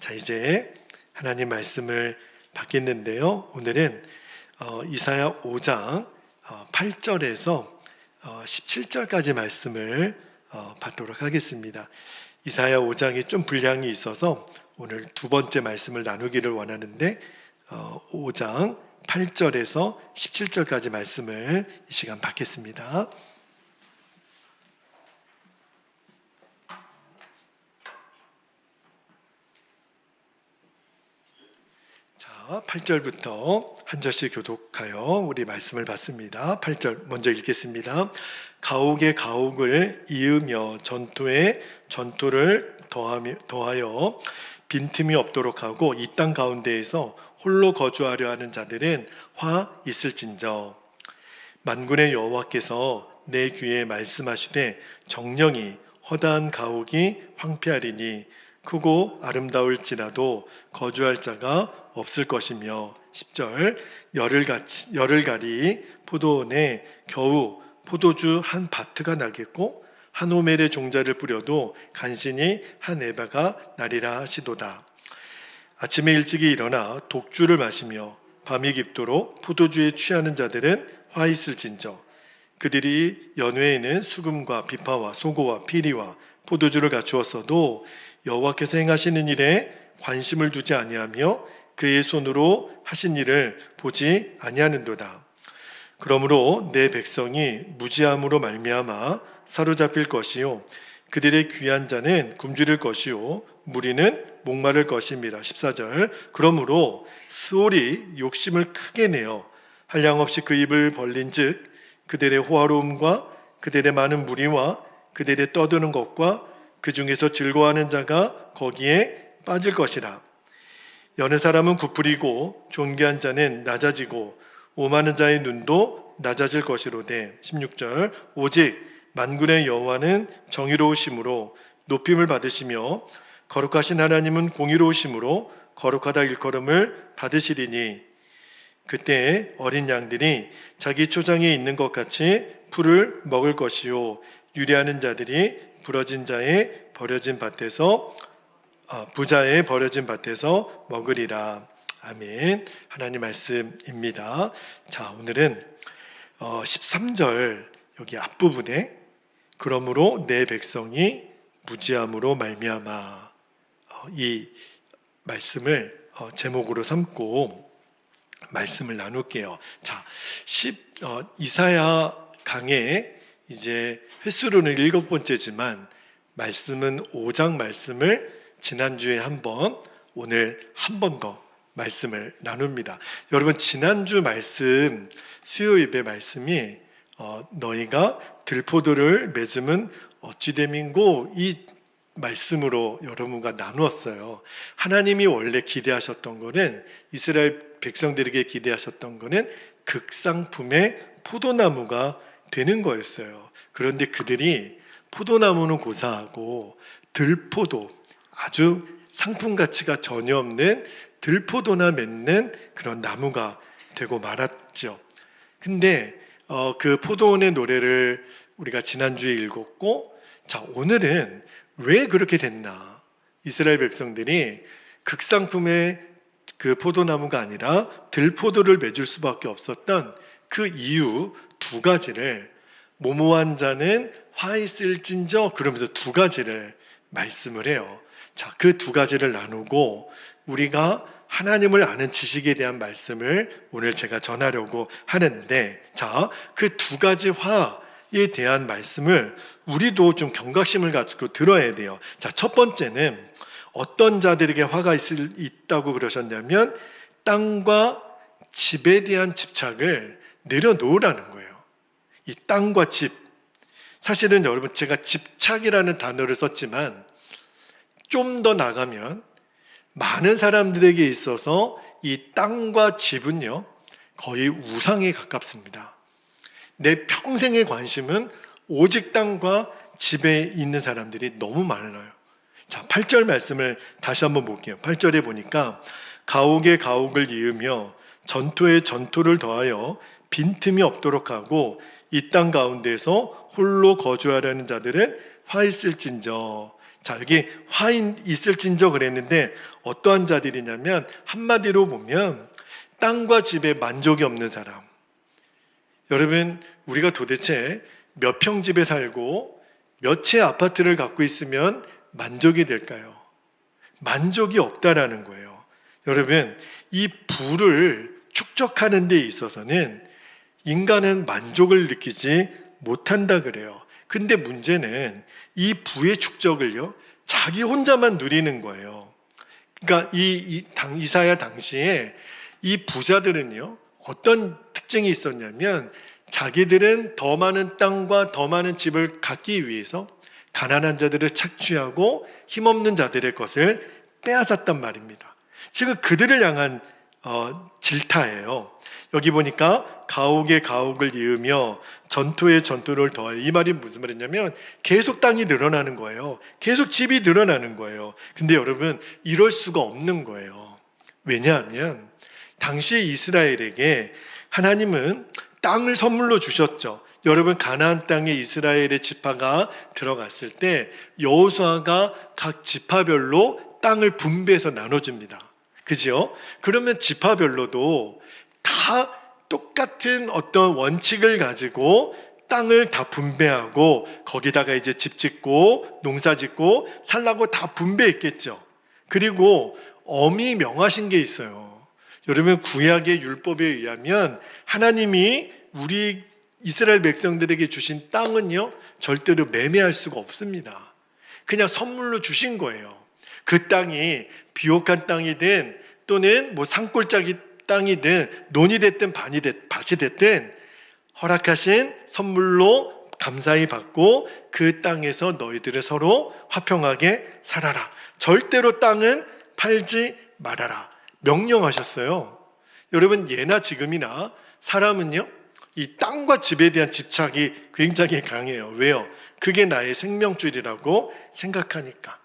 자, 이제 하나님 말씀을 받겠는데요. 오늘은 이사야 5장 8절에서 17절까지 말씀을 받도록 하겠습니다. 이사야 5장이 좀 분량이 있어서 오늘 두 번째 말씀을 나누기를 원하는데 5장 8절에서 17절까지 말씀을 이 시간 받겠습니다. 자, 8절부터 한 절씩 교독하여 우리 말씀을 받습니다. 8절 먼저 읽겠습니다. 가옥에 가옥을 이으며 전투에 전투를 더하여 빈틈이 없도록 하고 이 땅 가운데에서 홀로 거주하려 하는 자들은 화 있을진저. 만군의 여호와께서 내 귀에 말씀하시되 정령이 허다한 가옥이 황폐하리니 크고 아름다울지라도 거주할 자가 없을 것이며. 10절 열을 가리 포도원에 겨우 포도주 한 바트가 나겠고 한 호멜의 종자를 뿌려도 간신히 한 에바가 나리라 하시도다. 아침에 일찍이 일어나 독주를 마시며 밤이 깊도록 포도주에 취하는 자들은 화 있을진저. 그들이 연회에는 수금과 비파와 소고와 피리와 포도주를 갖추었어도 여호와께서 행하시는 일에 관심을 두지 아니하며 그의 손으로 하신 일을 보지 아니하는도다. 그러므로 내 백성이 무지함으로 말미암아 사로잡힐 것이요 그들의 귀한 자는 굶주릴 것이요 무리는 목마를 것입니다. 14절 그러므로 스올이 욕심을 크게 내어 한량없이 그 입을 벌린즉 그들의 호화로움과 그들의 많은 무리와 그들의 떠드는 것과 그 중에서 즐거워하는 자가 거기에 빠질 것이라. 여느 사람은 굽부리고 존귀한 자는 낮아지고 오만한 자의 눈도 낮아질 것이로되. 16절 오직 만군의 여호와는 정의로우심으로 높임을 받으시며 거룩하신 하나님은 공의로우심으로 거룩하다 일컬음을 받으시리니 그때 어린 양들이 자기 초장에 있는 것 같이 풀을 먹을 것이요 유리하는 자들이 부자의 버려진 밭에서 먹으리라. 아멘. 하나님 말씀입니다. 자, 오늘은 13절 여기 앞부분에 그러므로 내 백성이 무지함으로 말미암아 이 말씀을 제목으로 삼고 말씀을 나눌게요. 자, 이사야 강의 이제 횟수로는 7번째지만 말씀은 5장 말씀을 지난주에 한 번, 오늘 한 번 더 말씀을 나눕니다. 여러분, 지난주 말씀, 수요 예배 말씀이 너희가 들포도를 맺으면 어찌 됨인고 이 말씀으로 여러분과 나누었어요. 하나님이 원래 기대하셨던 거는, 이스라엘 백성들에게 기대하셨던 거는 극상품의 포도나무가 되는 거였어요. 그런데 그들이 포도나무는 고사하고 들포도, 아주 상품 가치가 전혀 없는 들포도나 맺는 그런 나무가 되고 말았죠. 근데 그 포도원의 노래를 우리가 지난주에 읽었고, 자, 오늘은 왜 그렇게 됐나? 이스라엘 백성들이 극상품의 그 포도나무가 아니라 들포도를 맺을 수밖에 없었던 그 이유 두 가지를, 모모한 자는 화 있을진저 그러면서 두 가지를 말씀을 해요. 자, 그 두 가지를 나누고 우리가 하나님을 아는 지식에 대한 말씀을 오늘 제가 전하려고 하는데, 자, 그 두 가지 화에 대한 말씀을 우리도 좀 경각심을 가지고 들어야 돼요. 자, 첫 번째는 어떤 자들에게 화가 있다고 그러셨냐면 땅과 집에 대한 집착을 내려놓으라는 거예요. 이 땅과 집, 사실은 여러분 제가 집착이라는 단어를 썼지만 좀 더 나가면 많은 사람들에게 있어서 이 땅과 집은요 거의 우상에 가깝습니다. 내 평생의 관심은 오직 땅과 집에 있는 사람들이 너무 많아요. 자, 8절 말씀을 다시 한번 볼게요. 8절에 보니까 가옥에 가옥을 이으며 전투에 전투를 더하여 빈틈이 없도록 하고 이 땅 가운데서 홀로 거주하려는 자들은 화 있을진저. 자, 여기 화 있을진저 그랬는데 어떠한 자들이냐면 한마디로 보면 땅과 집에 만족이 없는 사람. 여러분, 우리가 도대체 몇 평 집에 살고 몇 채 아파트를 갖고 있으면 만족이 될까요? 만족이 없다라는 거예요. 여러분, 이 부를 축적하는 데 있어서는 인간은 만족을 느끼지 못한다 그래요. 근데 문제는 이 부의 축적을요, 자기 혼자만 누리는 거예요. 그러니까 이사야 당시에 이 부자들은요, 어떤 특징이 있었냐면 자기들은 더 많은 땅과 더 많은 집을 갖기 위해서 가난한 자들을 착취하고 힘없는 자들의 것을 빼앗았단 말입니다. 지금 그들을 향한 질타예요. 여기 보니까 가옥에 가옥을 이으며 전토에 전토를 더해. 이 말이 무슨 말이냐면 계속 땅이 늘어나는 거예요. 계속 집이 늘어나는 거예요. 근데 여러분, 이럴 수가 없는 거예요. 왜냐하면 당시 이스라엘에게 하나님은 땅을 선물로 주셨죠. 여러분, 가나안 땅에 이스라엘의 지파가 들어갔을 때 여호수아가 각 지파별로 땅을 분배해서 나눠줍니다. 그죠? 그러면 지파별로도 다 똑같은 어떤 원칙을 가지고 땅을 다 분배하고 거기다가 이제 집 짓고 농사 짓고 살라고 다 분배했겠죠. 그리고 엄히 명하신 게 있어요. 여러분, 구약의 율법에 의하면 하나님이 우리 이스라엘 백성들에게 주신 땅은요, 절대로 매매할 수가 없습니다. 그냥 선물로 주신 거예요. 그 땅이 비옥한 땅이든 또는 뭐 산골짜기 땅이든 논이 됐든 밭이 됐든 허락하신 선물로 감사히 받고 그 땅에서 너희들을 서로 화평하게 살아라. 절대로 땅은 팔지 말아라. 명령하셨어요. 여러분, 예나 지금이나 사람은요, 이 땅과 집에 대한 집착이 굉장히 강해요. 왜요? 그게 나의 생명줄이라고 생각하니까.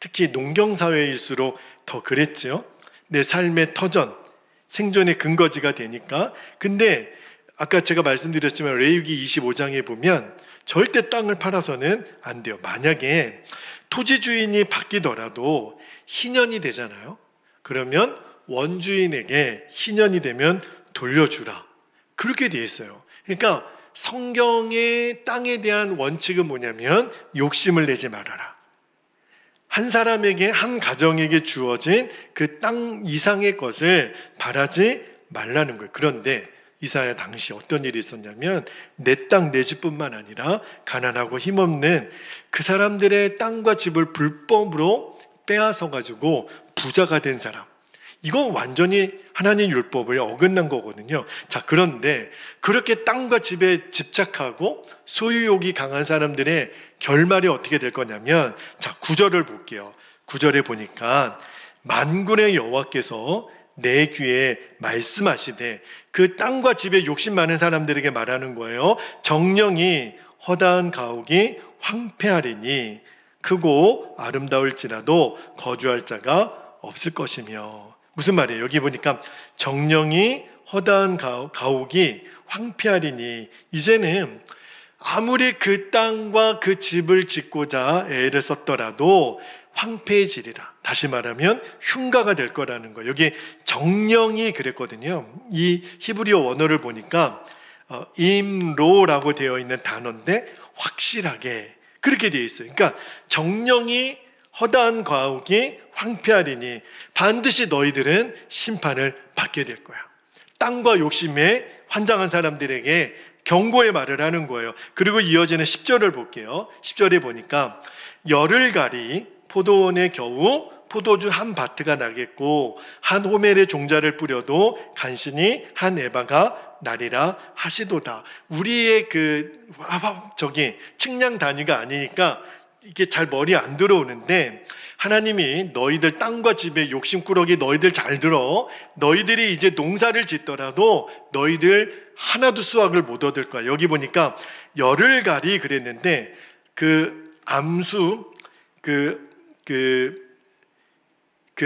특히 농경사회일수록 더 그랬죠. 내 삶의 터전, 생존의 근거지가 되니까. 근데 아까 제가 말씀드렸지만 레위기 25장에 보면 절대 땅을 팔아서는 안 돼요. 만약에 토지 주인이 바뀌더라도 희년이 되잖아요. 그러면 원주인에게 희년이 되면 돌려주라. 그렇게 되어 있어요. 그러니까 성경의 땅에 대한 원칙은 뭐냐면 욕심을 내지 말아라. 한 사람에게, 한 가정에게 주어진 그 땅 이상의 것을 바라지 말라는 거예요. 그런데 이사야 당시 어떤 일이 있었냐면 내 땅, 내 집뿐만 아니라 가난하고 힘없는 그 사람들의 땅과 집을 불법으로 빼앗아 가지고 부자가 된 사람, 이건 완전히 하나님 율법을 어긋난 거거든요. 자, 그런데 그렇게 땅과 집에 집착하고 소유욕이 강한 사람들의 결말이 어떻게 될 거냐면, 자, 9절을 볼게요. 9절에 보니까 만군의 여호와께서 내 귀에 말씀하시되, 그 땅과 집에 욕심 많은 사람들에게 말하는 거예요. 정령이 허다한 가옥이 황폐하리니 크고 아름다울지라도 거주할 자가 없을 것이며. 무슨 말이에요? 여기 보니까 정령이 허다한 가옥이 황폐하리니, 이제는 아무리 그 땅과 그 집을 짓고자 애를 썼더라도 황폐해지리라. 다시 말하면 흉가가 될 거라는 거예요. 여기 정령이 그랬거든요. 이 히브리어 원어를 보니까 임로라고 되어 있는 단어인데 확실하게 그렇게 되어 있어요. 그러니까 정령이 허다한 가옥이 황폐하리니 반드시 너희들은 심판을 받게 될 거야. 땅과 욕심에 환장한 사람들에게 경고의 말을 하는 거예요. 그리고 이어지는 10절을 볼게요. 10절에 보니까 열을 가리 포도원에 겨우 포도주 한 바트가 나겠고 한 호멜의 종자를 뿌려도 간신히 한 에바가 나리라 하시도다. 우리의 측량 단위가 아니니까 이게 잘 머리에 안 들어오는데, 하나님이 너희들 땅과 집에 욕심꾸러기 너희들 잘 들어. 너희들이 이제 농사를 짓더라도 너희들 하나도 수확을 못 얻을 거야. 여기 보니까 열을 가리 그랬는데 그 암수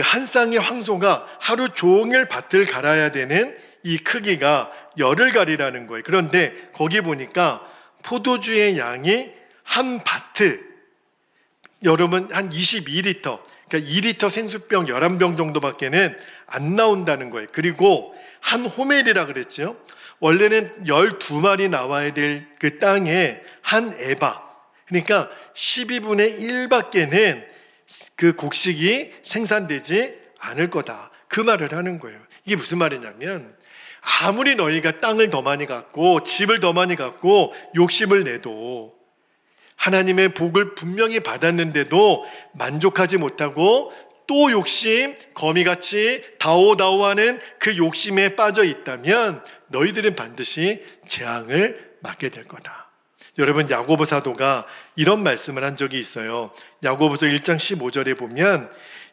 한 쌍의 황소가 하루 종일 밭을 갈아야 되는 이 크기가 열을 가리라는 거예요. 그런데 거기 보니까 포도주의 양이 한 바트, 여러분 한 22리터, 그러니까 2리터 생수병 11병 정도밖에는 안 나온다는 거예요. 그리고 한 호멜이라 그랬죠. 원래는 12마리 나와야 될 그 땅에 한 에바, 그러니까 12분의 1밖에는 그 곡식이 생산되지 않을 거다, 그 말을 하는 거예요. 이게 무슨 말이냐면, 아무리 너희가 땅을 더 많이 갖고 집을 더 많이 갖고 욕심을 내도, 하나님의 복을 분명히 받았는데도 만족하지 못하고 또 욕심, 거미같이 다오다오하는 그 욕심에 빠져 있다면 너희들은 반드시 재앙을 맞게 될 거다. 여러분, 야고보 사도가 이런 말씀을 한 적이 있어요. 야고보서 1장 15절에 보면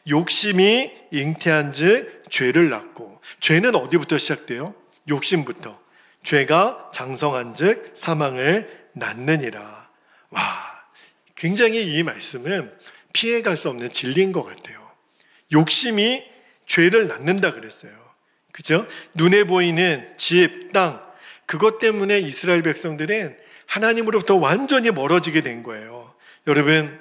욕심이 잉태한즉 죄를 낳고, 죄는 어디부터 시작돼요? 욕심부터. 죄가 장성한즉 사망을 낳느니라. 와, 굉장히 이 말씀은 피해갈 수 없는 진리인 것 같아요. 욕심이 죄를 낳는다 그랬어요. 그죠? 눈에 보이는 집, 땅, 그것 때문에 이스라엘 백성들은 하나님으로부터 완전히 멀어지게 된 거예요. 여러분,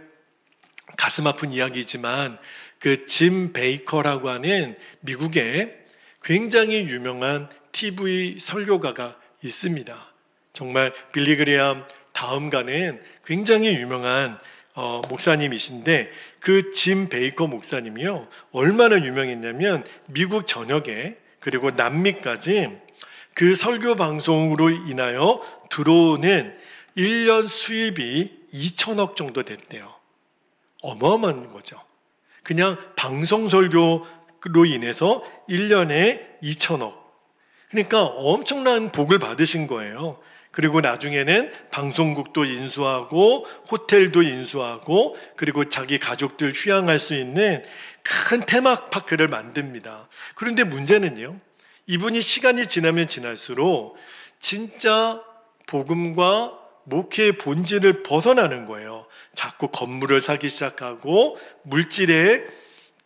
가슴 아픈 이야기지만 그 짐 베이커라고 하는 미국의 굉장히 유명한 TV 설교가가 있습니다. 정말 빌리 그레암 다음 가는 굉장히 유명한 목사님이신데, 그 짐 베이커 목사님이요, 얼마나 유명했냐면 미국 전역에 그리고 남미까지 그 설교 방송으로 인하여 들어오는 1년 수입이 2천억 정도 됐대요. 어마어마한 거죠. 그냥 방송 설교로 인해서 1년에 2천억. 그러니까 엄청난 복을 받으신 거예요. 그리고 나중에는 방송국도 인수하고 호텔도 인수하고, 그리고 자기 가족들 휴양할 수 있는 큰 테마파크를 만듭니다. 그런데 문제는요, 이분이 시간이 지나면 지날수록 진짜 복음과 목회의 본질을 벗어나는 거예요. 자꾸 건물을 사기 시작하고 물질의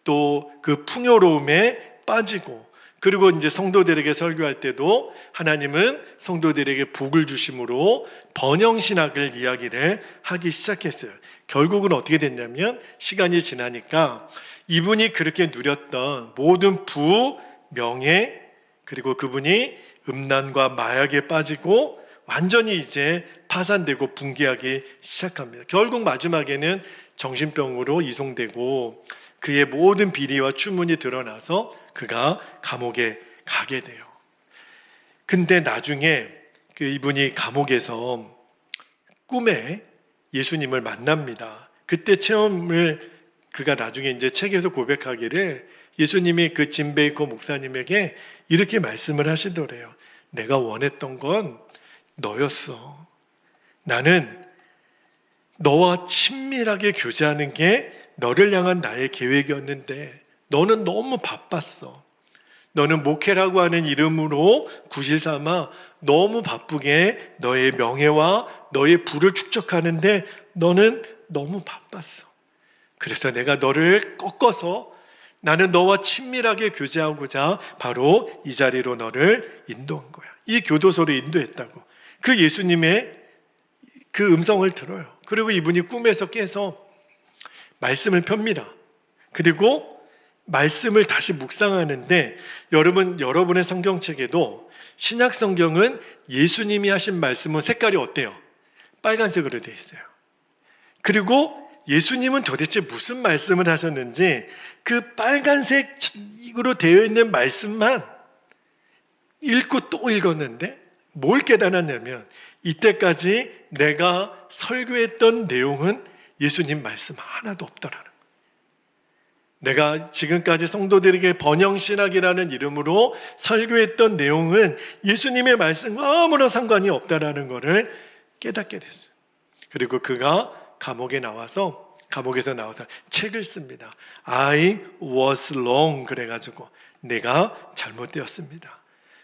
또 그 풍요로움에 빠지고, 그리고 이제 성도들에게 설교할 때도 하나님은 성도들에게 복을 주심으로 번영신학을 이야기를 하기 시작했어요. 결국은 어떻게 됐냐면, 시간이 지나니까 이분이 그렇게 누렸던 모든 부, 명예, 그리고 그분이 음란과 마약에 빠지고 완전히 이제 파산되고 붕괴하기 시작합니다. 결국 마지막에는 정신병으로 이송되고 그의 모든 비리와 추문이 드러나서 그가 감옥에 가게 돼요. 근데 나중에 그 이분이 감옥에서 꿈에 예수님을 만납니다. 그때 체험을 그가 나중에 이제 책에서 고백하기를, 예수님이 그 짐 베이커 목사님에게 이렇게 말씀을 하시더래요. 내가 원했던 건 너였어. 나는 너와 친밀하게 교제하는 게 너를 향한 나의 계획이었는데 너는 너무 바빴어. 너는 목회라고 하는 이름으로 구실 삼아 너무 바쁘게 너의 명예와 너의 부를 축적하는데 너는 너무 바빴어. 그래서 내가 너를 꺾어서 나는 너와 친밀하게 교제하고자 바로 이 자리로 너를 인도한 거야. 이 교도소로 인도했다고. 그 예수님의 그 음성을 들어요. 그리고 이분이 꿈에서 깨서 말씀을 펴니다. 그리고 말씀을 다시 묵상하는데, 여러분의 성경책에도 신약 성경은 예수님이 하신 말씀은 색깔이 어때요? 빨간색으로 되어 있어요. 그리고 예수님은 도대체 무슨 말씀을 하셨는지 그 빨간색으로 되어 있는 말씀만 읽고 또 읽었는데 뭘 깨달았냐면, 이때까지 내가 설교했던 내용은 예수님 말씀 하나도 없더라는 거예요. 내가 지금까지 성도들에게 번영신학이라는 이름으로 설교했던 내용은 예수님의 말씀과 아무런 상관이 없다라는 것을 깨닫게 됐어요. 그리고 그가 감옥에서 나와서 책을 씁니다. I was wrong, 그래가지고 내가 잘못되었습니다.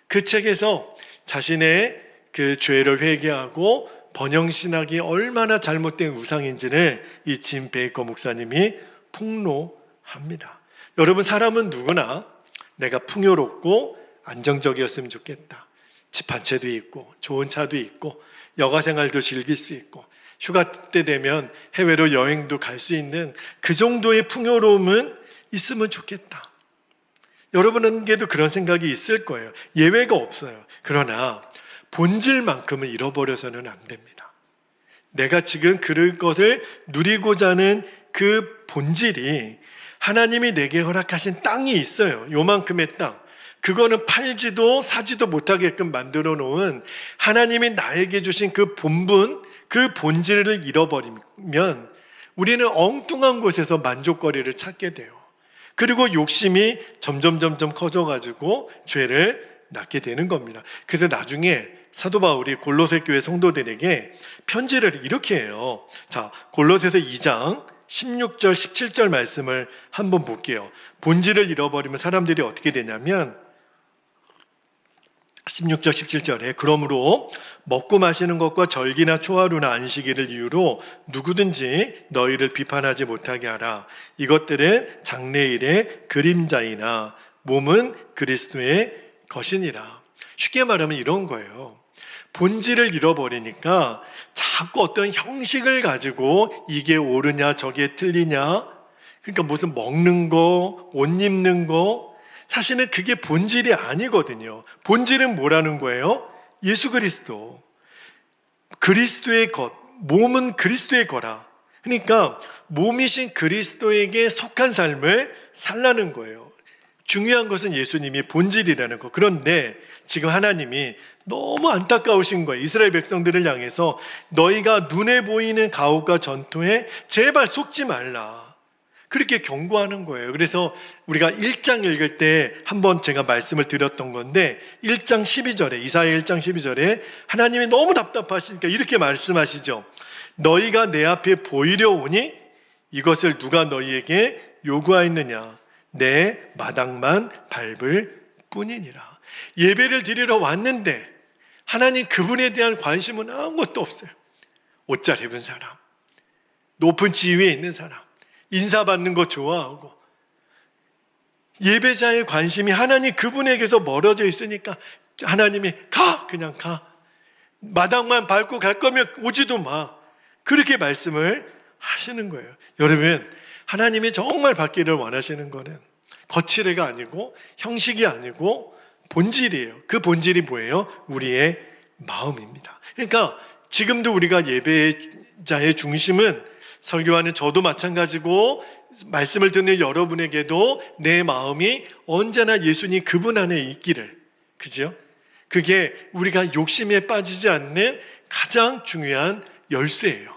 그 책에서 자신의 그 죄를 회개하고 번영신학이 얼마나 잘못된 우상인지를 이 짐 베이커 목사님이 폭로합니다. 여러분, 사람은 누구나 내가 풍요롭고 안정적이었으면 좋겠다. 집 한 채도 있고 좋은 차도 있고 여가생활도 즐길 수 있고 휴가 때 되면 해외로 여행도 갈 수 있는 그 정도의 풍요로움은 있으면 좋겠다. 여러분에게도 그런 생각이 있을 거예요. 예외가 없어요. 그러나 본질만큼은 잃어버려서는 안 됩니다. 내가 지금 그것을 누리고자 하는 그 본질이 하나님이 내게 허락하신 땅이 있어요. 요만큼의 땅. 그거는 팔지도 사지도 못하게끔 만들어 놓은 하나님이 나에게 주신 그 본분, 그 본질을 잃어버리면 우리는 엉뚱한 곳에서 만족거리를 찾게 돼요. 그리고 욕심이 점점 커져가지고 죄를 낳게 되는 겁니다. 그래서 나중에 사도 바울이 골로새 교회 성도들에게 편지를 이렇게 해요. 자, 골로새서 2장 16절 17절 말씀을 한번 볼게요. 본질을 잃어버리면 사람들이 어떻게 되냐면 16절 17절에 그러므로 먹고 마시는 것과 절기나 초하루나 안식일을 이유로 누구든지 너희를 비판하지 못하게 하라. 이것들은 장래일의 그림자이나 몸은 그리스도의 것이니라. 쉽게 말하면 이런 거예요. 본질을 잃어버리니까 자꾸 어떤 형식을 가지고 이게 옳으냐 저게 틀리냐, 그러니까 무슨 먹는 거, 옷 입는 거, 사실은 그게 본질이 아니거든요. 본질은 뭐라는 거예요? 예수 그리스도, 그리스도의 것, 몸은 그리스도의 거라. 그러니까 몸이신 그리스도에게 속한 삶을 살라는 거예요. 중요한 것은 예수님이 본질이라는 거. 그런데 지금 하나님이 너무 안타까우신 거예요. 이스라엘 백성들을 향해서 너희가 눈에 보이는 가혹과 전투에 제발 속지 말라, 그렇게 경고하는 거예요. 그래서 우리가 1장 읽을 때 한번 제가 말씀을 드렸던 건데 1장 12절에 이사야 1장 12절에 하나님이 너무 답답하시니까 이렇게 말씀하시죠. 너희가 내 앞에 보이려 오니 이것을 누가 너희에게 요구하였느냐, 내 마당만 밟을 뿐이니라. 예배를 드리러 왔는데 하나님 그분에 대한 관심은 아무것도 없어요. 옷 잘 입은 사람, 높은 지위에 있는 사람, 인사받는 거 좋아하고, 예배자의 관심이 하나님 그분에게서 멀어져 있으니까 하나님이 그냥 가, 마당만 밟고 갈 거면 오지도 마, 그렇게 말씀을 하시는 거예요. 여러분, 하나님이 정말 받기를 원하시는 거는 거칠애가 아니고 형식이 아니고 본질이에요. 그 본질이 뭐예요? 우리의 마음입니다. 그러니까 지금도 우리가 예배자의 중심은, 설교하는 저도 마찬가지고 말씀을 듣는 여러분에게도 내 마음이 언제나 예수님 그분 안에 있기를, 그죠? 그게 우리가 욕심에 빠지지 않는 가장 중요한 열쇠예요.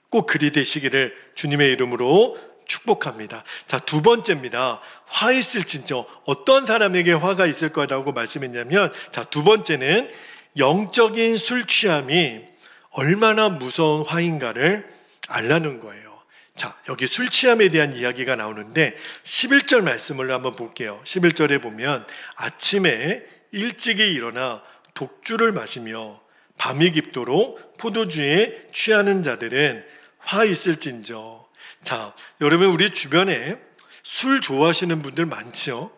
꼭 그리 되시기를 주님의 이름으로 축복합니다. 자, 두 번째입니다. 화 있을진저. 어떤 사람에게 화가 있을 거라고 말씀했냐면, 자, 두 번째는 영적인 술 취함이 얼마나 무서운 화인가를 알라는 거예요. 자, 여기 술 취함에 대한 이야기가 나오는데 11절 말씀을 한번 볼게요. 11절에 보면 아침에 일찍이 일어나 독주를 마시며 밤이 깊도록 포도주에 취하는 자들은 화 있을진저. 자, 여러분, 우리 주변에 술 좋아하시는 분들 많죠?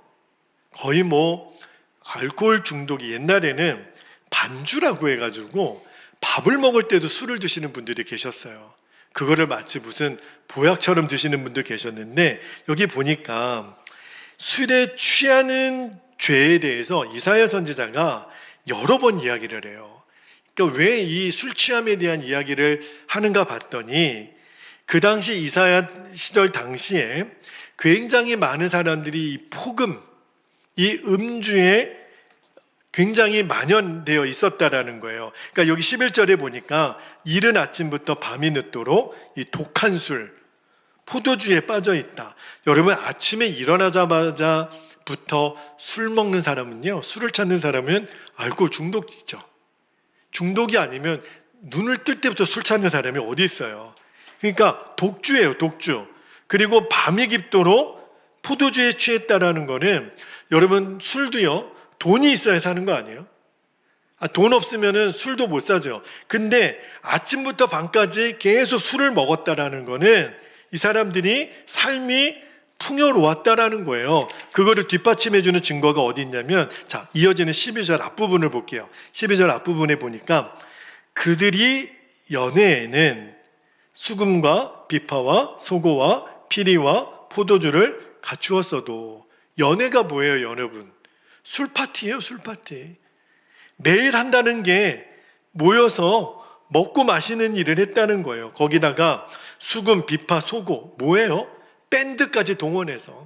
거의 알코올 중독이, 옛날에는 반주라고 해가지고 밥을 먹을 때도 술을 드시는 분들이 계셨어요. 그거를 마치 무슨 보약처럼 드시는 분들 계셨는데, 여기 보니까 술에 취하는 죄에 대해서 이사야 선지자가 여러 번 이야기를 해요. 그러니까 왜 이 술 취함에 대한 이야기를 하는가 봤더니, 그 당시 이사야 시절 당시에 굉장히 많은 사람들이 이 폭음, 이 음주에 굉장히 만연되어 있었다라는 거예요. 그러니까 여기 11절에 보니까 이른 아침부터 밤이 늦도록 이 독한 술, 포도주에 빠져 있다. 여러분, 아침에 일어나자마자부터 술 먹는 사람은요, 술을 찾는 사람은 알코올 중독이죠. 중독이 아니면 눈을 뜰 때부터 술 찾는 사람이 어디 있어요. 그러니까 독주예요, 독주. 그리고 밤이 깊도록 포도주에 취했다라는 거는, 여러분, 술도요, 돈이 있어야 사는 거 아니에요? 돈 없으면 술도 못 사죠. 근데 아침부터 밤까지 계속 술을 먹었다라는 거는 이 사람들이 삶이 풍요로웠다라는 거예요. 그거를 뒷받침해주는 증거가 어디 있냐면, 자, 이어지는 12절 앞부분을 볼게요. 12절 앞부분에 보니까 그들이 연회에는 수금과 비파와 소고와 피리와 포도주를 갖추었어도 연애가 뭐예요, 여러분? 술 파티예요, 술 파티. 매일 한다는 게 모여서 먹고 마시는 일을 했다는 거예요. 거기다가 수금, 비파, 소고 뭐예요? 밴드까지 동원해서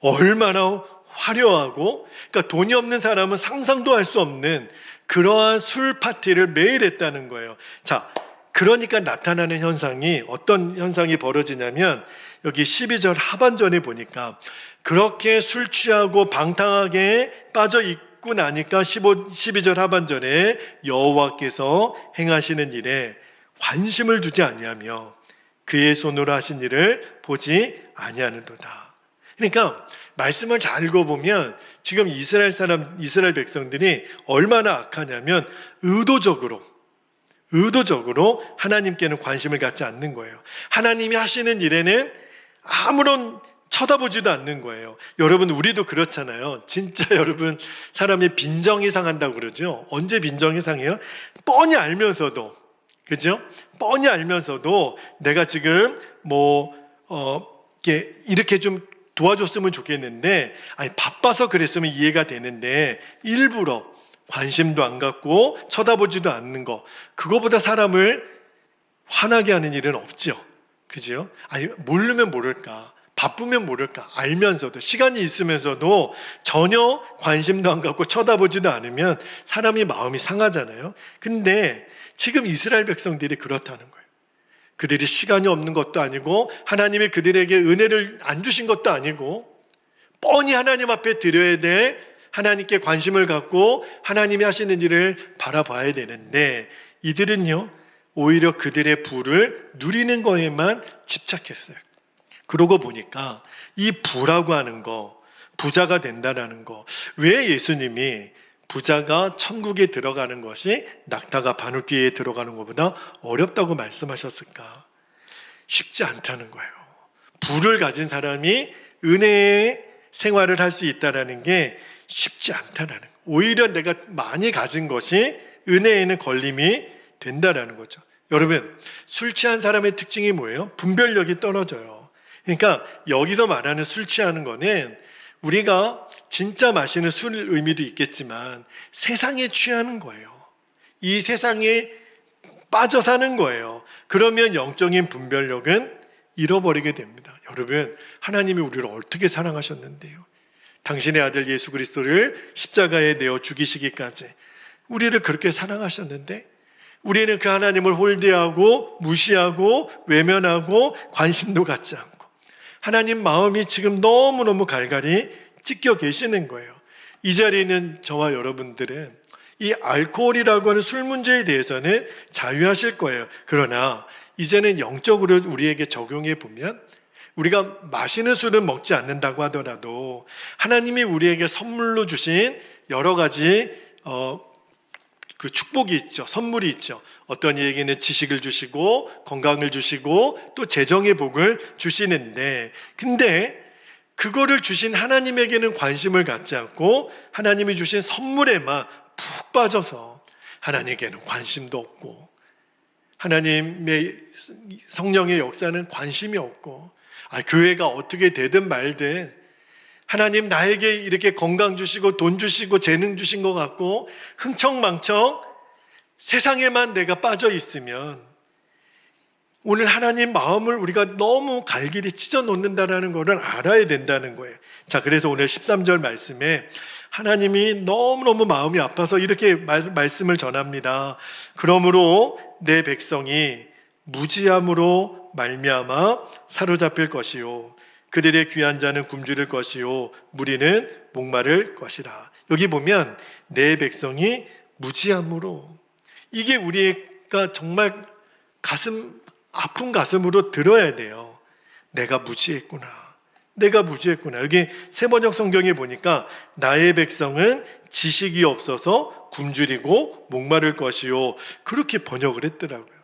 얼마나 화려하고, 그러니까 돈이 없는 사람은 상상도 할 수 없는 그러한 술 파티를 매일 했다는 거예요. 자, 그러니까 나타나는 현상이, 어떤 현상이 벌어지냐면 여기 12절 하반전에 보니까 그렇게 술 취하고 방탕하게 빠져 있고 나니까 12절 하반전에 여호와께서 행하시는 일에 관심을 두지 아니하며 그의 손으로 하신 일을 보지 아니하는도다. 그러니까 말씀을 잘 읽어보면 지금 이스라엘 백성들이 얼마나 악하냐면 의도적으로 하나님께는 관심을 갖지 않는 거예요. 하나님이 하시는 일에는 아무런 쳐다보지도 않는 거예요. 여러분, 우리도 그렇잖아요. 진짜 여러분, 사람이 빈정이 상한다고 그러죠. 언제 빈정이 상해요? 뻔히 알면서도, 그죠? 뻔히 알면서도 내가 지금 이렇게 좀 도와줬으면 좋겠는데, 아니 바빠서 그랬으면 이해가 되는데 일부러 관심도 안 갖고 쳐다보지도 않는 거, 그거보다 사람을 화나게 하는 일은 없죠. 그죠? 아니 모르면 모를까, 바쁘면 모를까, 알면서도, 시간이 있으면서도 전혀 관심도 안 갖고 쳐다보지도 않으면 사람이 마음이 상하잖아요. 근데 지금 이스라엘 백성들이 그렇다는 거예요. 그들이 시간이 없는 것도 아니고 하나님이 그들에게 은혜를 안 주신 것도 아니고 뻔히 하나님 앞에 드려야 될, 하나님께 관심을 갖고 하나님이 하시는 일을 바라봐야 되는데 이들은요 오히려 그들의 부를 누리는 거에만 집착했어요. 그러고 보니까 이 부라고 하는 거, 부자가 된다라는 거, 왜 예수님이 부자가 천국에 들어가는 것이 낙타가 바늘귀에 들어가는 것보다 어렵다고 말씀하셨을까? 쉽지 않다는 거예요. 부를 가진 사람이 은혜의 생활을 할 수 있다는 게 쉽지 않다는 거예요. 오히려 내가 많이 가진 것이 은혜에는 걸림이 된다는 거죠. 여러분, 술 취한 사람의 특징이 뭐예요? 분별력이 떨어져요. 그러니까 여기서 말하는 술 취하는 거는 우리가 진짜 마시는 술 의미도 있겠지만 세상에 취하는 거예요. 이 세상에 빠져 사는 거예요. 그러면 영적인 분별력은 잃어버리게 됩니다. 여러분, 하나님이 우리를 어떻게 사랑하셨는데요? 당신의 아들 예수 그리스도를 십자가에 내어 죽이시기까지 우리를 그렇게 사랑하셨는데 우리는 그 하나님을 홀대하고 무시하고 외면하고 관심도 갖지 않고 하나님 마음이 지금 너무너무 갈갈이 찢겨 계시는 거예요. 이 자리에 있는 저와 여러분들은 이 알코올이라고 하는 술 문제에 대해서는 자유하실 거예요. 그러나 이제는 영적으로 우리에게 적용해 보면 우리가 마시는 술은 먹지 않는다고 하더라도 하나님이 우리에게 선물로 주신 여러 가지 그 축복이 있죠. 선물이 있죠. 어떤 이에게는 지식을 주시고 건강을 주시고 또 재정의 복을 주시는데 근데 그거를 주신 하나님에게는 관심을 갖지 않고 하나님이 주신 선물에만 푹 빠져서 하나님께는 관심도 없고 하나님의 성령의 역사는 관심이 없고 교회가 어떻게 되든 말든 하나님 나에게 이렇게 건강 주시고 돈 주시고 재능 주신 것 같고 흥청망청 세상에만 내가 빠져 있으면 오늘 하나님 마음을 우리가 너무 갈길이 찢어 놓는다는 것을 알아야 된다는 거예요. 자, 그래서 오늘 13절 말씀에 하나님이 너무너무 마음이 아파서 이렇게 말씀을 전합니다. 그러므로 내 백성이 무지함으로 말미암아 사로잡힐 것이요 그들의 귀한 자는 굶주릴 것이요 무리는 목마를 것이라. 여기 보면 내 백성이 무지함으로, 이게 우리가 정말 아픈 가슴으로 들어야 돼요. 내가 무지했구나. 여기 세번역 성경에 보니까 나의 백성은 지식이 없어서 굶주리고 목마를 것이요 그렇게 번역을 했더라고요.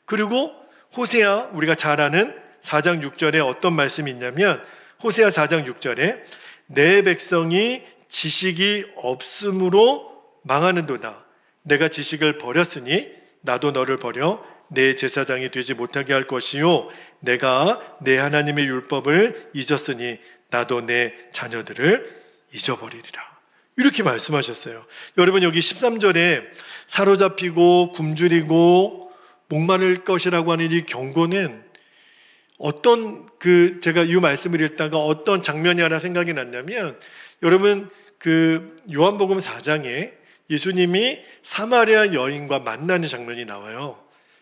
그리고 호세아, 우리가 잘 아는 4장 6절에 어떤 말씀이 있냐면 호세아 4장 6절에 내 백성이 지식이 없음으로 망하는도다. 내가 지식을 버렸으니 나도 너를 버려 내 제사장이 되지 못하게 할 것이요 내가 내 하나님의 율법을 잊었으니 나도 내 자녀들을 잊어버리리라. 이렇게 말씀하셨어요. 여러분, 여기 13절에 사로잡히고 굶주리고 목마를 것이라고 하는 이 경고는 어떤 제가 이 말씀을 읽다가 어떤 장면이 하나 생각이 났냐면, 여러분 요한복음 4장에 예수님이 사마리아 여인과 만나는 장면이 나와요.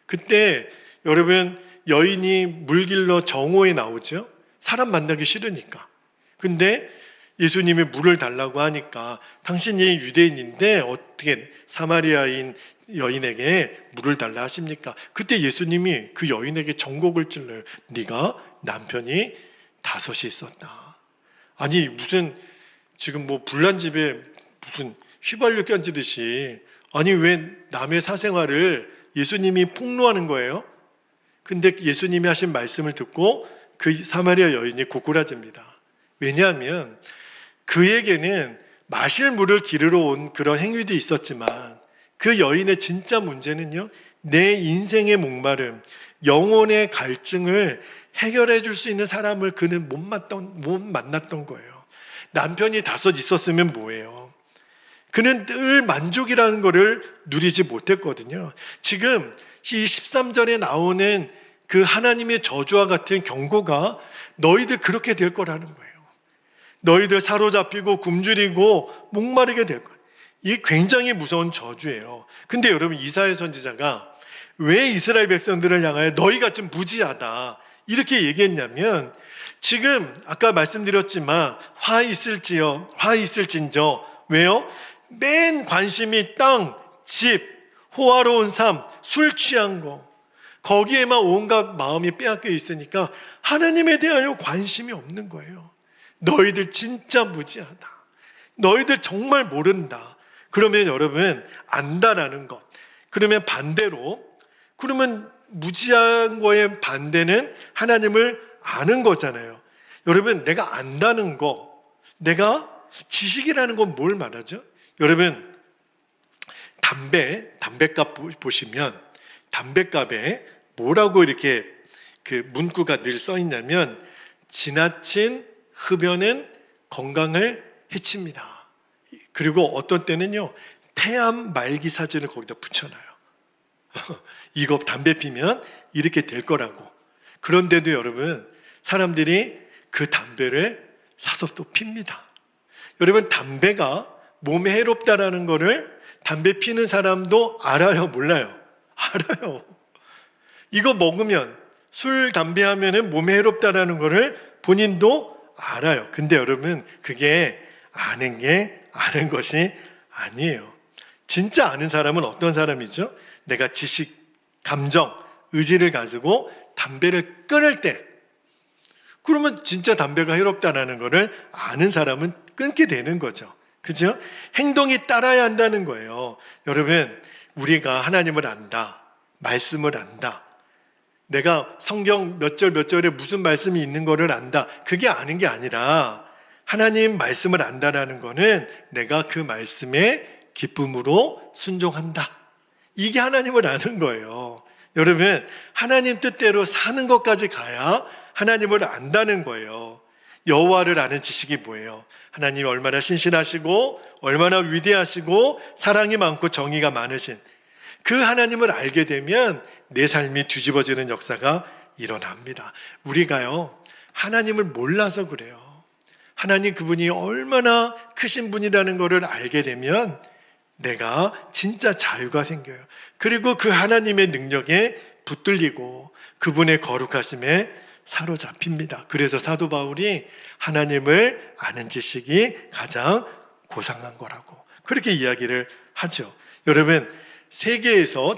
그때 여러분 여인이 물길로 정오에 나오죠. 사람 만나기 싫으니까. 근데 예수님이 물을 달라고 하니까 당신이 유대인인데 어떻게 사마리아인 여인에게 물을 달라 하십니까? 그때 예수님이 그 여인에게 정곡을 찔러요. 네가 남편이 5이 있었다. 아니 무슨 지금 뭐 불난 집에 무슨 휘발유 껴지듯이, 아니 왜 남의 사생활을 예수님이 폭로하는 거예요? 근데 예수님이 하신 말씀을 듣고 그 사마리아 여인이 고꾸라집니다. 왜냐하면 그에게는 마실 물을 기르러 온 그런 행위도 있었지만 그 여인의 진짜 문제는요, 내 인생의 목마름, 영혼의 갈증을 해결해 줄 수 있는 사람을 그는 못 만났던 거예요. 남편이 5 있었으면 뭐예요? 그는 늘 만족이라는 것을 누리지 못했거든요. 지금 이 13절에 나오는 그 하나님의 저주와 같은 경고가 너희들 그렇게 될 거라는 거예요. 너희들 사로잡히고 굶주리고 목마르게 될 거예요. 이게 굉장히 무서운 저주예요. 근데 여러분, 이사야 선지자가 왜 이스라엘 백성들을 향하여 너희가 좀 무지하다 이렇게 얘기했냐면, 지금 아까 말씀드렸지만 화 있을진저 왜요? 맨 관심이 땅, 집, 호화로운 삶, 술 취한 거, 거기에만 온갖 마음이 빼앗겨 있으니까 하나님에 대하여 관심이 없는 거예요. 너희들 진짜 무지하다. 너희들 정말 모른다. 그러면 여러분, 안다라는 것. 그러면 반대로, 그러면 무지한 거의 반대는 하나님을 아는 거잖아요. 여러분, 내가 안다는 거, 내가 지식이라는 건 뭘 말하죠? 여러분, 담배값 보시면 담배값에 뭐라고 이렇게 그 문구가 늘 써 있냐면, 지나친 흡연은 건강을 해칩니다. 그리고 어떤 때는요, 폐암 말기 사진을 거기다 붙여놔요. 이거 담배 피면 이렇게 될 거라고. 그런데도 여러분, 사람들이 그 담배를 사서 또 핍니다. 여러분, 담배가 몸에 해롭다라는 거를 담배 피는 사람도 알아요, 몰라요? 알아요. 이거 먹으면, 술, 담배 하면은 몸에 해롭다라는 거를 본인도 알아요. 근데 여러분, 그게 아는 것이 아니에요. 진짜 아는 사람은 어떤 사람이죠? 내가 지식, 감정, 의지를 가지고 담배를 끊을 때, 그러면 진짜 담배가 해롭다는 것을 아는 사람은 끊게 되는 거죠. 그죠? 행동이 따라야 한다는 거예요. 여러분, 우리가 하나님을 안다, 말씀을 안다, 내가 성경 몇 절에 무슨 말씀이 있는 거를 안다, 그게 아는 게 아니라 하나님 말씀을 안다라는 거는 내가 그 말씀에 기쁨으로 순종한다, 이게 하나님을 아는 거예요. 여러분, 하나님 뜻대로 사는 것까지 가야 하나님을 안다는 거예요. 여호와를 아는 지식이 뭐예요? 하나님이 얼마나 신실하시고 얼마나 위대하시고 사랑이 많고 정의가 많으신 그 하나님을 알게 되면 내 삶이 뒤집어지는 역사가 일어납니다. 우리가요, 하나님을 몰라서 그래요. 하나님 그분이 얼마나 크신 분이라는 것을 알게 되면 내가 진짜 자유가 생겨요. 그리고 그 하나님의 능력에 붙들리고 그분의 거룩하심에 사로잡힙니다. 그래서 사도 바울이 하나님을 아는 지식이 가장 고상한 거라고 그렇게 이야기를 하죠. 여러분,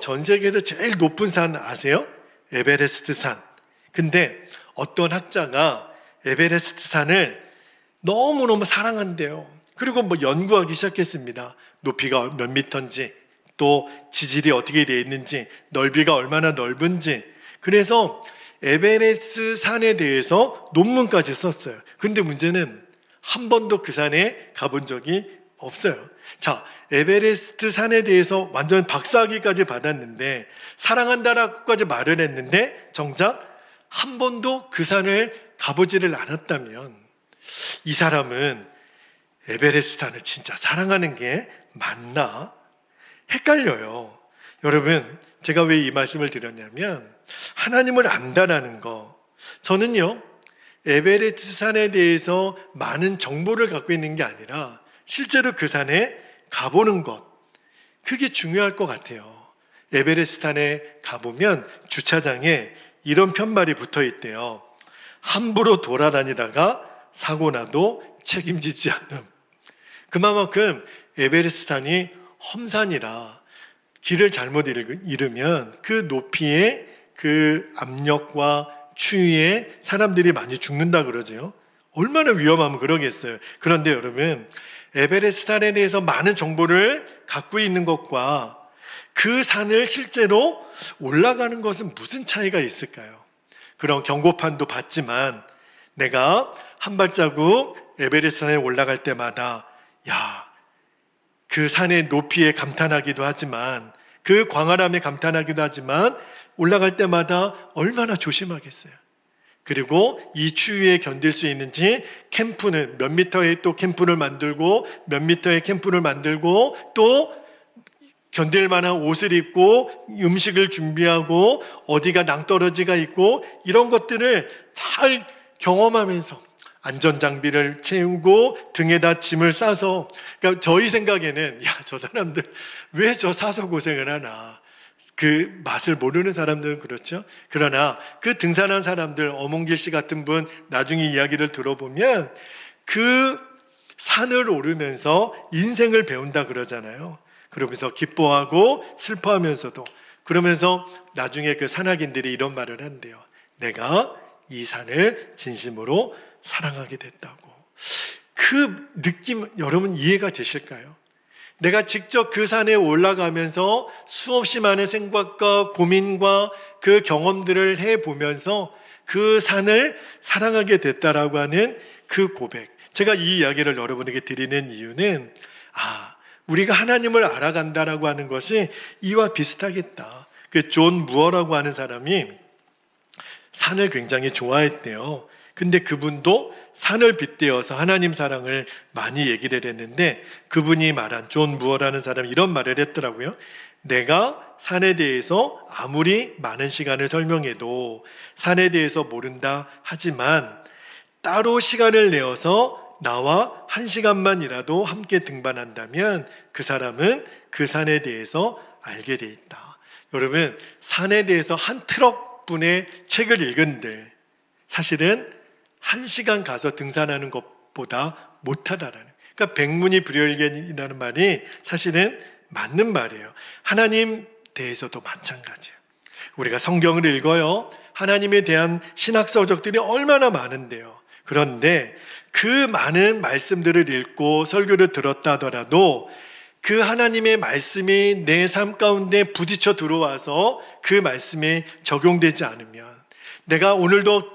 전 세계에서 제일 높은 산 아세요? 에베레스트 산. 근데 어떤 학자가 에베레스트 산을 너무너무 사랑한대요. 그리고 연구하기 시작했습니다. 높이가 몇 미터인지, 또 지질이 어떻게 되어 있는지, 넓이가 얼마나 넓은지. 그래서 에베레스트 산에 대해서 논문까지 썼어요. 근데 문제는 한 번도 그 산에 가본 적이 없어요. 자, 에베레스트 산에 대해서 완전 박사학위까지 받았는데 사랑한다라고까지 말을 했는데 정작 한 번도 그 산을 가보지를 않았다면 이 사람은 에베레스트 산을 진짜 사랑하는 게 맞나? 헷갈려요. 여러분, 제가 왜 이 말씀을 드렸냐면 하나님을 안다라는 거, 저는요 에베레스트 산에 대해서 많은 정보를 갖고 있는 게 아니라 실제로 그 산에 가보는 것, 그게 중요할 것 같아요. 에베레스트 산에 가보면 주차장에 이런 편말이 붙어 있대요. 함부로 돌아다니다가 사고 나도 책임지지 않음. 그만큼 에베레스트 산이 험산이라 길을 잘못 잃으면 그 높이에 그 압력과 추위에 사람들이 많이 죽는다 그러죠. 얼마나 위험하면 그러겠어요. 그런데 여러분, 에베레스트 산에 대해서 많은 정보를 갖고 있는 것과 그 산을 실제로 올라가는 것은 무슨 차이가 있을까요? 그런 경고판도 봤지만 내가 한 발자국 에베레스트 산에 올라갈 때마다 그 산의 높이에 감탄하기도 하지만 그 광활함에 감탄하기도 하지만 올라갈 때마다 얼마나 조심하겠어요. 그리고 이 추위에 견딜 수 있는지 캠프는 몇 미터에 또 캠프를 만들고 몇 미터에 캠프를 만들고 또 견딜 만한 옷을 입고 음식을 준비하고 어디가 낭떠러지가 있고 이런 것들을 잘 경험하면서 안전장비를 채우고 등에다 짐을 싸서, 그러니까 저희 생각에는 저 사람들 왜 저 사서 고생을 하나, 그 맛을 모르는 사람들은 그렇죠. 그러나 그 등산한 사람들, 어몽길 씨 같은 분 나중에 이야기를 들어보면 그 산을 오르면서 인생을 배운다 그러잖아요. 그러면서 기뻐하고 슬퍼하면서도, 그러면서 나중에 그 산악인들이 이런 말을 한대요. 내가 이 산을 진심으로 사랑하게 됐다고. 그 느낌 여러분 이해가 되실까요? 내가 직접 그 산에 올라가면서 수없이 많은 생각과 고민과 그 경험들을 해보면서 그 산을 사랑하게 됐다라고 하는 그 고백. 제가 이 이야기를 여러분에게 드리는 이유는 우리가 하나님을 알아간다라고 하는 것이 이와 비슷하겠다. 그 존 무어라고 하는 사람이 산을 굉장히 좋아했대요. 근데 그분도 산을 빗대어서 하나님 사랑을 많이 얘기를 했는데 그분이 말한 존 무어라는 사람이 이런 말을 했더라고요. 내가 산에 대해서 아무리 많은 시간을 설명해도 산에 대해서 모른다 하지만 따로 시간을 내어서 나와 1시간만이라도 함께 등반한다면 그 사람은 그 산에 대해서 알게 돼 있다. 여러분, 산에 대해서 한 트럭 분의 책을 읽은들 사실은 1시간 가서 등산하는 것보다 못하다라는, 그러니까 백문이 불여일견이라는 말이 사실은 맞는 말이에요. 하나님 대해서도 마찬가지예요. 우리가 성경을 읽어요. 하나님에 대한 신학 서적들이 얼마나 많은데요. 그런데 그 많은 말씀들을 읽고 설교를 들었다 하더라도 그 하나님의 말씀이 내 삶 가운데 부딪혀 들어와서 그 말씀에 적용되지 않으면, 내가 오늘도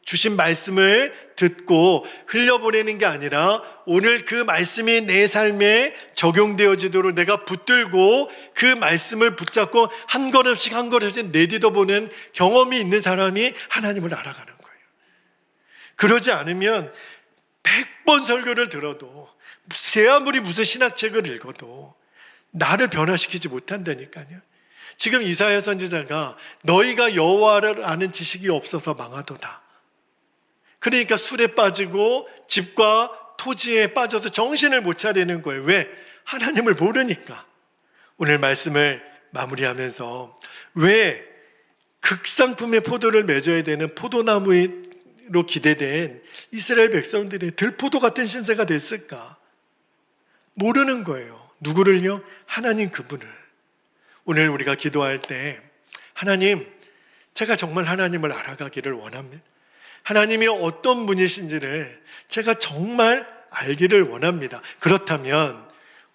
주신 말씀을 듣고 흘려보내는 게 아니라 오늘 그 말씀이 내 삶에 적용되어지도록 내가 붙들고 그 말씀을 붙잡고 한 걸음씩 한 걸음씩 내딛어보는 경험이 있는 사람이 하나님을 알아가는 거예요. 그러지 않으면 100번 설교를 들어도, 아무리 무슨 신학책을 읽어도 나를 변화시키지 못한다니까요. 지금 이사야 선지자가 너희가 여호와를 아는 지식이 없어서 망하도다. 그러니까 술에 빠지고 집과 토지에 빠져서 정신을 못 차리는 거예요. 왜? 하나님을 모르니까. 오늘 말씀을 마무리하면서 왜 극상품의 포도를 맺어야 되는 포도나무로 기대된 이스라엘 백성들이 들포도 같은 신세가 됐을까? 모르는 거예요. 누구를요? 하나님 그분을. 오늘 우리가 기도할 때 하나님, 제가 정말 하나님을 알아가기를 원합니다. 하나님이 어떤 분이신지를 제가 정말 알기를 원합니다. 그렇다면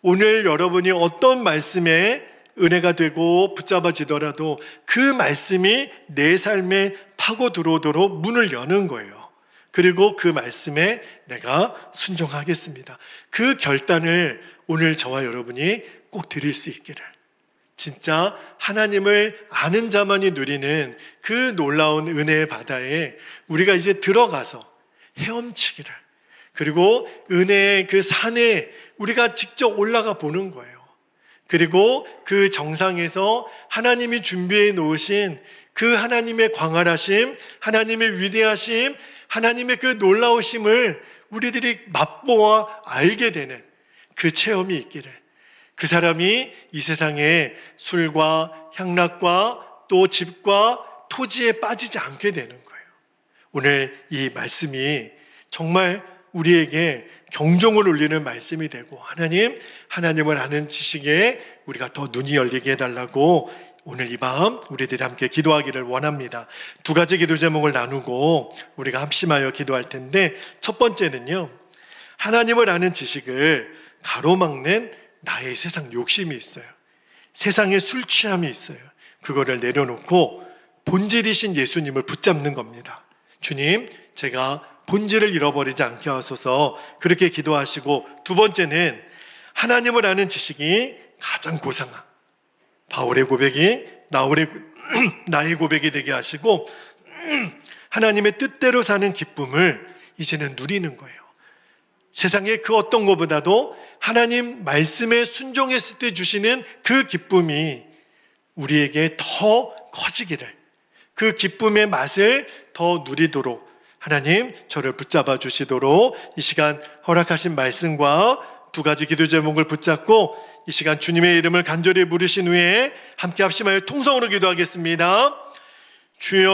오늘 여러분이 어떤 말씀에 은혜가 되고 붙잡아지더라도 그 말씀이 내 삶에 파고 들어오도록 문을 여는 거예요. 그리고 그 말씀에 내가 순종하겠습니다. 그 결단을 오늘 저와 여러분이 꼭 드릴 수 있기를, 진짜 하나님을 아는 자만이 누리는 그 놀라운 은혜의 바다에 우리가 이제 들어가서 헤엄치기를, 그리고 은혜의 그 산에 우리가 직접 올라가 보는 거예요. 그리고 그 정상에서 하나님이 준비해 놓으신 그 하나님의 광활하심, 하나님의 위대하심, 하나님의 그 놀라우심을 우리들이 맛보아 알게 되는 그 체험이 있기를, 그 사람이 이 세상에 술과 향락과 또 집과 토지에 빠지지 않게 되는 거예요. 오늘 이 말씀이 정말 우리에게 경종을 울리는 말씀이 되고, 하나님을 아는 지식에 우리가 더 눈이 열리게 해달라고 오늘 이 밤 우리들이 함께 기도하기를 원합니다. 두 가지 기도 제목을 나누고 우리가 합심하여 기도할 텐데, 첫 번째는요, 하나님을 아는 지식을 가로막는 나의 세상 욕심이 있어요. 세상의 술 취함이 있어요. 그거를 내려놓고 본질이신 예수님을 붙잡는 겁니다. 주님, 제가 본질을 잃어버리지 않게 하소서, 그렇게 기도하시고, 두 번째는 하나님을 아는 지식이 가장 고상한 바울의 고백이 나의 고백이 되게 하시고, 하나님의 뜻대로 사는 기쁨을 이제는 누리는 거예요. 세상의 그 어떤 것보다도 하나님 말씀에 순종했을 때 주시는 그 기쁨이 우리에게 더 커지기를, 그 기쁨의 맛을 더 누리도록 하나님 저를 붙잡아 주시도록 이 시간 허락하신 말씀과 두 가지 기도 제목을 붙잡고 이 시간 주님의 이름을 간절히 부르신 후에 함께 합심하여 통성으로 기도하겠습니다. 주여